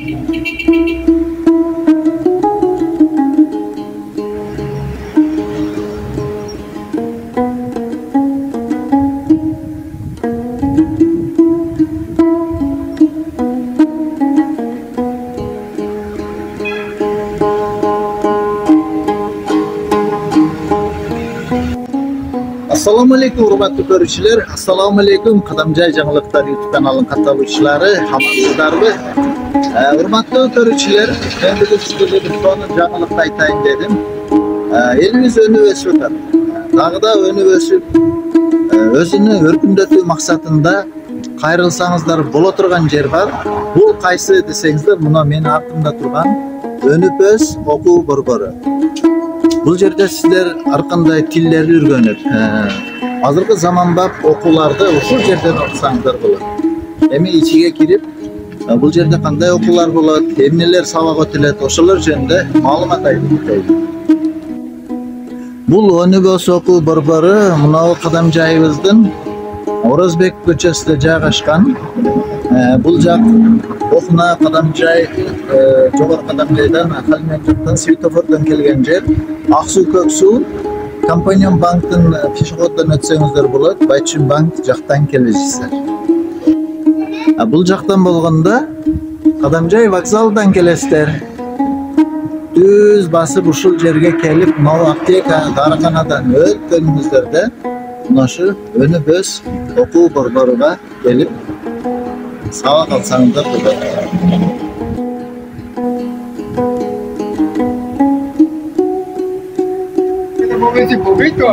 Assalamu alaikum hurmatli ko'ruvchilar. Assalomu alaykum Qadamjoy Жаңылыктар YouTube kanalının katılışçıları. Hamamsızlarmı? Hurmatli ko'ruvchilar, ben bugün sizlerle bir konu жаңылыкты aytayın dedim. Elimiz önü ösüp atar. Dağı da önü ösüp özünü örkünдөтүү maksatında kayrılsanızlar bola turgan yer var. Bul kayсы desеңиздер, мына менин артымда турган өнүп өс окуу борбору. Бұл жерде сіздер арқандай тиллерді үйреніп, азыркы заманбап окууларды ушул жерден окусаңыздар болот. Эми ичиге кирип, бұл жерде кандай окуулар болот, эмнелер сабак өтүлөт, ошолор жөнүндө маалымат айтып. Бул өнүп өс окуу борбору мынау Кадамжайыбыздын Орозбек көчөсүндө жайгашкан. Бул жак Окуна Кадамжай, Жогору Кадамжайдан, Халмен жактан, светофордон келген жер. Аксуу Көксуу, Компаньон банктын пешеходдон өтсөңүздөр болот, Байчун банк жактан келесиздер. Бул жактан болгондо Кадамжай вокзалдан келесиздер. Düz басып ушул жерге келип, мына аптека дарыканадан өткөнүңүздөрдө мына өнүп өс окуу борборуга келип сабак алсаңыздар болот.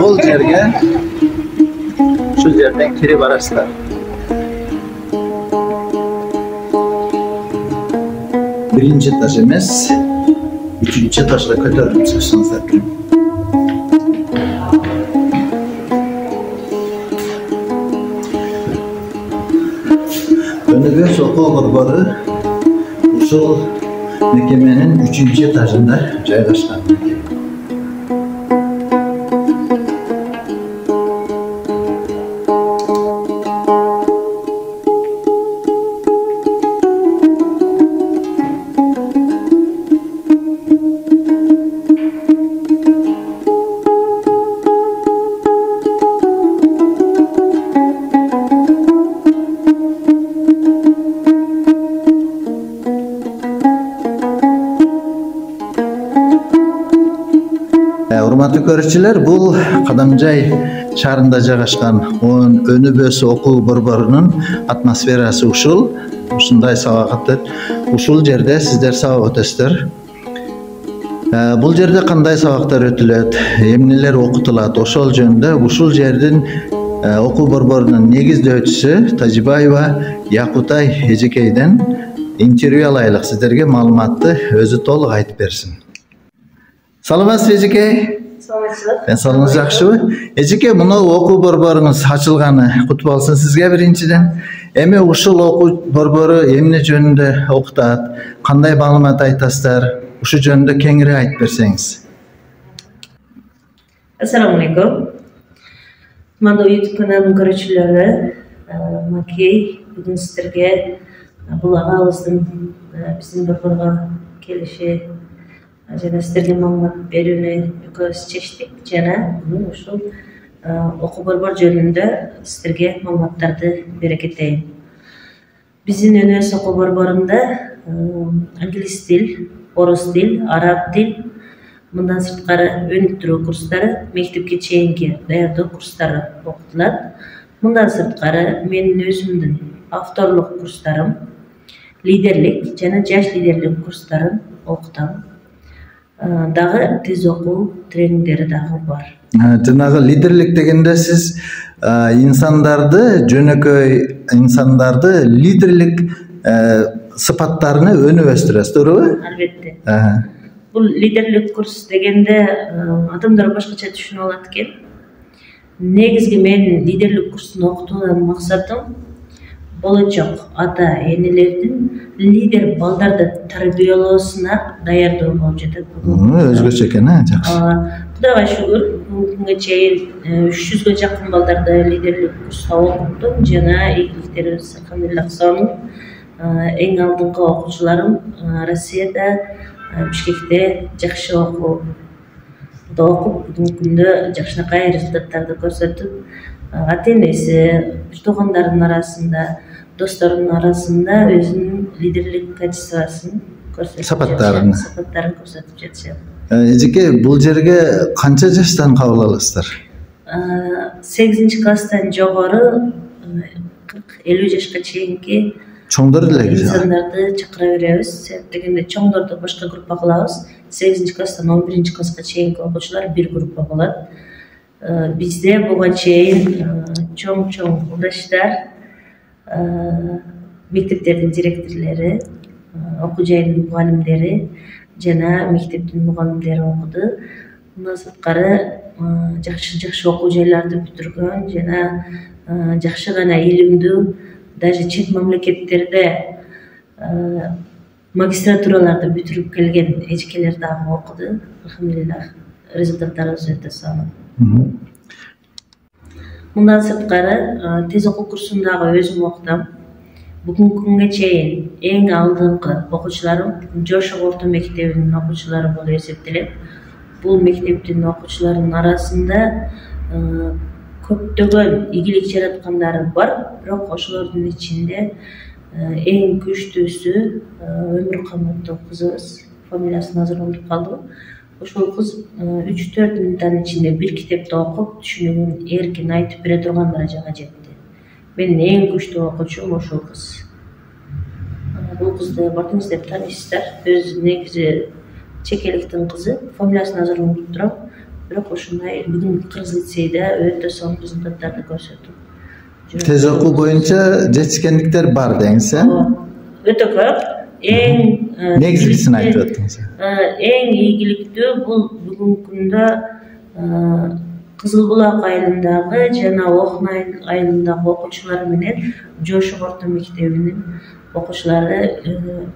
Бул жерге ушул жерден кирип барасыздар. Биринчи этаж эмес, үчүнчү этажга көтөрүлүп чыксаңыздар. Өнүп өс окуу борбору ушул мекеменин 3-чү этажында жайгашкан. Урматтуу көрүүчүлөр, бул Кадамжай шаарында жайгашкан өнүп өс окуу борборунун атмосферасы ушул. Ушундай сабак өтөт. Ушул жерде сиздер сабак өтөсүздөр. Бул жерде кандай сабактар өтүлөт, эмнелер окутулат, ошол жөнүндө ушул жердин окуу борборунун негиздөөчүсү Тажибаева Якутай эжекейден интервью алайлык. Сиздерге маалыматты өзү толук айтып берсин. Саламатсызбы эжекей? Саламатсызбы. Салыңыз жакшыбы? Эжекей, мына окуу борборуңуз ачылганы куту болсун сизге биринчиден. Эми ушул окуу борбору эмне жөнүндө окутат? Кандай маалымат айтасыздар? Ушу жөнүндө кеңири айтып берсеңиз. Assalamu alaikum. Мында YouTube каналынын көрүүчүлөрү, макей бүгүн сиздерге бул агабыздын биздин борборго келиши жана сиздерге маалымат берүүнү экөөбүз чечтик жана ушул окуу борбор жөнүндө сиздерге маалыматтарды бере кетейин. Биздин өнүп өс окуу борборунда англис тил, орус тил, араб тил, мындан сырткары өнүктүрүү курстары, мектепке чейинки даярдоо курстары окутулат. Мындан сырткары менин өзүмдүн авторлук курстарым, лидерлик жана жаш лидерлик курстарын окутам. Дагы тез окуу тренингдери дагы бар. Жанагы лидерлик дегенде сиз инсандарды, жөнөкөй инсандарды лидерлик сыпаттарыны өнүп өстүрөсүз, туурабы? Албетте. Бул лидерлик курс дегенде адамдар башкача түшүнүп алат экен. Негизги менин лидерлик курстун окутуудан максатым болочок ата энелердин лидер балдарды тарбиялоосуна даярдоо болуп жатат. Өзгөчө экен, жакшы. Кудайга шүгүр, бүгүнкүнгө чейин 300гө жакын балдарды лидерлик курста окуттум жана ийгиликтерибиз алхамдулилlah сонун Эң алдыңкы окуучуларым Россияда, Бишкекте жакшы окуп, бүгүнкү күндө жакшынакай результаттарды көрсөтүп, ата-энеси, туугандарынын арасында, досторунун арасында өзүнүн лидерлик качествосын көрсөтүп, сапаттарын көрсөтүп жатышат. Эжеке, бул жерге канча жаштан кабыл аласыздар? 8-класстан жогору 40-50 жашка чейинки Чоңдор деле инсандарды чакыра беребиз. Себеп дегенде чоңдорду башка группа кылабыз. 8-класстан 11-класска чейинки окуучулар бир группа болот. Бизде буга чейин чоң удаштар, мектептердин директорлори, окуу жайдын мугалимдери жана мектептин мугалимдери окуду. Мындан сырткары жакшы окуу жайларды бүтүргөн жана жакшы гана илимдүү, даже чет мамлекеттерде магистратураларды бүтүрүп келген эжекелер дагы окуду. Алхамдулиллах, результаттарыбыз өтө сонун. Мындан сырткары тез окуу курсун дагы өзүм окутам. Бүгүнкү күнгө чейин эң алдыңкы окуучуларым Жошок орто мектебинин окуучулары болуп эсептелет. Бул мектептин окуучуларынын арасында көптөгөн ийгилик жараткандары бар, бирок ошолордун ичинде эң күчтүүсү Өмүр Камыттуу кызыбыз, фамилиясын азыр унутуп калдым. Ошол кыз 3-4 мүнөттүн ичинде бир китепти окуп, түшүнүгүн эркин айтып бере турган даражага жетти. Менин эң күчтүү окуучум ошол кыз. Бул кызды бардыңыз деп тааныйсыздар. Өзү негизи чекеликтин кызы, фамилиясын азыр унутуп турам. Бирок ошондой бүгүн Кыргыз лицейде өтө сонун результаттарды көрсөтүп. Тез окуу боюнча жетишкендиктер бар деңиз, Өтө көп. Эң негизгисин айтып өттүңүз. Эң ийгиликтүү бул бүгүнкү күндө Кызыл Булак айылындагы жана Окун айылындагы окуучулар менен Жошок орто мектебинин окуучулары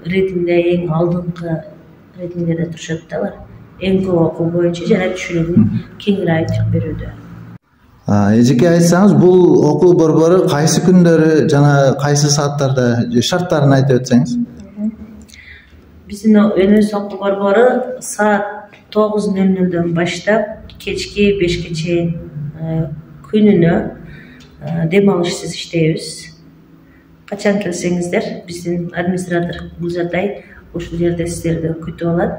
рейтингде эң алдыңкы рейтингде турушат да алар. Эң көп окуу боюнча жана түшүнүгүн кеңири айтып берүүдө. Эжеке, айтсаңыз, бул окуу борбору кайсы күндөрү жана кайсы сааттарда шарттарын айтып өтсөңүз? Биздин өнөс окуу борбору саат 9:00 баштап кечки 5-ке чейин күнүнө дем алышсыз иштейбиз. Качан келсеңиздер, биздин администратор Гүлзатай ушул жерде сиздерди күтүп алат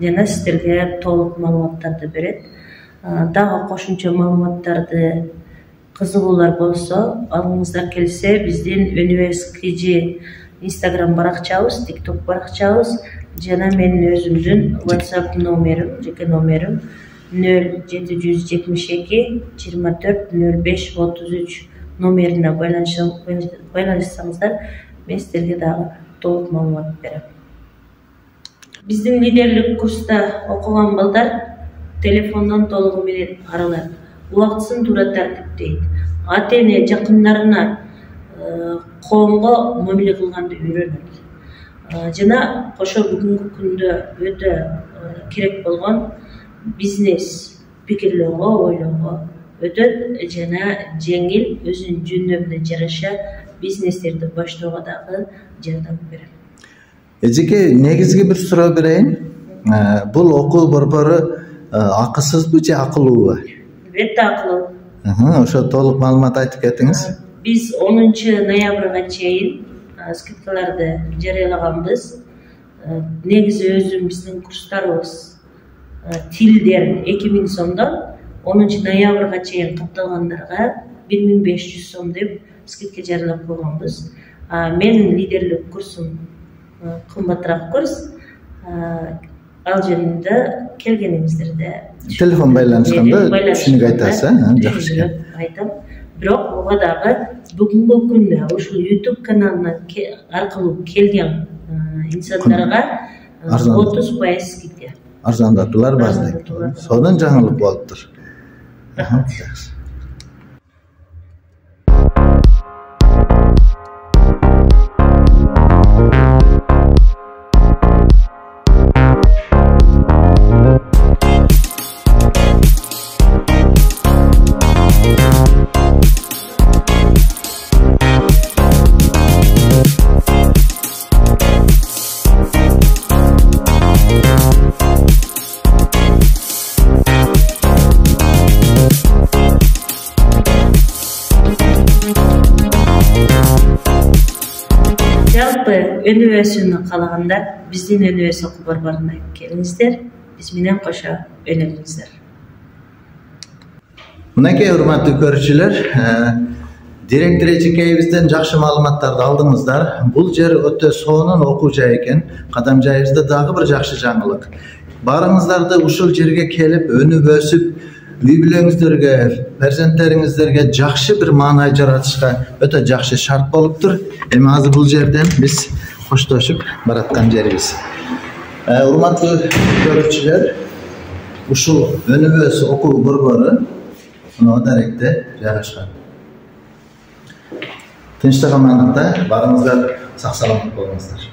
жана сиздерге толук маалыматтарды берет. Дагы кошумча маалыматтарды кызыгуулар болсо, алыңыздар келсе, биздин Университет Instagram баракчабыз, TikTok баракчабыз жана менин өзүмдүн WhatsApp номерим, жеке номерим 0772 24 05 33 номерине байланышсаңыздар, мен сиздерге дагы толук маалымат берем. Биздин лидерлик курста окуган балдар телефондон толугу менен аралат. Убактысын туура тартиптейт. Ата-эне жакындарына коомго мамиле кылганды үйрөнөт. Жана кошо бүгүнкү күндө өтө керек болгон бизнес пикирлөөгө, ойлоого өтөт жана жеңил өзүнүн жөндөмүнө жараша бизнестерди баштоого дагы жардам берет. Эжеке, негизги бир суроо берейин. Бул окуу борбору акысызбы же акылуубу? Албетте акылуу. Ошо толук маалымат айтып кетиңиз. Биз 10 ноябрга чейин скидкаларды жарыялаганбыз. Негизи өзү биздин курстарыбыз тилдер 2000 сомдон 10 ноябрга чейин катталгандарга 1500 сом деп скидка жарыялап койгонбуз. Менин лидерлик курсум кымбатыраак курс. Ал жөнүндө келгениңиздерде телефон байланышканда түшүнүк айтасыз, жакшы. Айтам. Бирок буга дагы бүгүнкү күндө ушул YouTube каналына аркылуу келген инсандарга 30% скидка. Арзандатуулар бар дейт. Сонун жаңылык болуптур. Рахмат. Жалпы өнүбөсүнү каалаганда биздин өнүбөс окуу борборуна келиңиздер, биз менен кошо өнүгүңүздөр. Мынакей урматтуу көрүүчүлөр, директор эжекейибизден жакшы маалыматтарды алдыңыздар. Бул жер өтө сонун окуу жай экен. Кадамжайыбызда дагы бир жакшы жаңылык. Барыңыздарды ушул жерге келип өнүп өсүп, үй бүлөңүздөргө, перзенттериңиздерге жакшы бир маанай жаратышка өтө жакшы шарт болуптур. Эми азыр бул жерден биз коштошуп бараткан жерибиз. Урматтуу көрүүчүлөр, ушул өнүбөс окуу борбору Даректе жайгашкан. Тынчтык амандыкта барыңыздар, сак саламат болуңуздар.